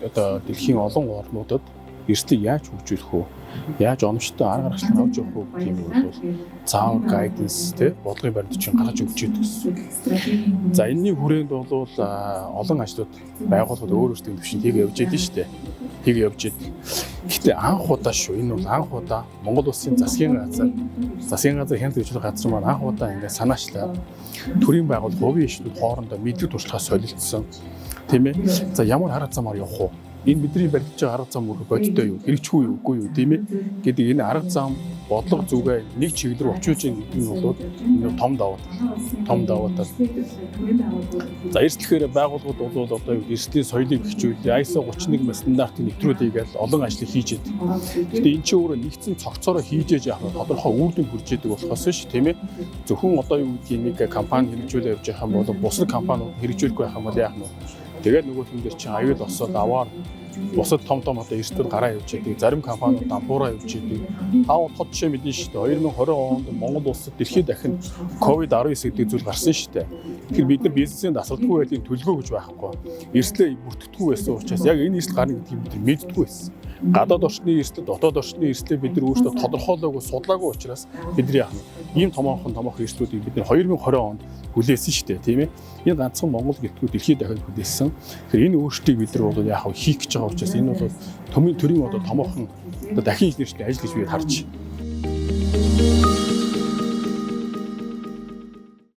одоо дэлхийн олон орнуудад эрсдлийг яаж хөгжүүлэх вэ? Яаж оновчтой арга гаргачлал авч явах вэ гэх юм бол заавар гайденс те бодлогын баримт чинь гаргаж өгч идэг гэсэн. За энэний хүрээнд бол олон ажлууд байгууллагууд өөр өөрсдийн төвшөнд хийгээ явж идэв шүү дээ. Хийгээ явж идэв. Гэхдээ анх удаа шүү. Энэ бол анх удаа Монгол Улсын засгийн газар хяналт хөгжүүлэх газар маань анх удаа ингээд санаачлаад төрийн байгууллага хувийн ишнүүд хоорондоо мэдлэг туршлагаа солилцсон. Тийм ээ. За ямар арга замаар явах вэ? Энэ бидний барьж байгаа арга зам мөр бодиттой юу? Хэрэгжихгүй юу? Үгүй юу? Тийм ээ. Гэдэг энэ арга зам бодлого зүгээ нэг чиглэл рүү очиж байгаа гэдэг нь бол энэ том давуу тал. За эрсдлэхээр байгууллагууд бол одоо эрсдлийн соёлыг хөгжүүлээ. ISO 31 стандартыг нэвтрүүлээгээл олон ажил хийж идэг. Гэхдээ эн чинь өөрөө нэгдсэн цогцороо хийж яах вэ? Тодорхой үр дүн хүрч идэг болохоос ш, тийм ээ. Зөвхөн одоо юу гэдгийг нэг компани хэрэгжүүлээ явж байгаа юм бол бусад компаниуд хэрэгжүүлэхгүй байх юм бол яах нь вэ? Тэгээд нөгөө хүн дээр чинь аюул осоод аваар бусад том одоо эрсдэл гараа явж идэг. Зарим компаниуд дампуураа явж идэг. Хаад хот жишээ мэднэ шүү дээ. 2020 онд Монгол улсад дэлхийд дахин COVID-19 гэдэг зүйл гарсан шүү дээ. Тэгэхээр бид нар бизнесийн дасгалгүй байдлын төлөвлөгөө гэж байхгүй. Эрсдлээ бүртгэдэггүй байсан учраас яг энэ эрсдэл гарна гэдгийг бид нар мэддэггүй байсан. Гадаад орчны эрсдэл, дотоод орчны эрсдлээ бид нар өөрсдөө тодорхойлоогүй, судлаагүй учраас бидний яах вэ? Ийм томоохон эрсдлүүдийг бид нар 2020 онд хүлээсэн шүү дээ, тийм ээ. Энэ ганцхан Монгол гэлтгүй дэлхийд дахин хүлээсэн. Тэгэхээр энэ өөрчлөлтийг бид нар бол яах вэ? Хийх гэж байгаа учраас энэ бол төрийн одоо томоохон дахин их нэршлийн ажил гэж би харж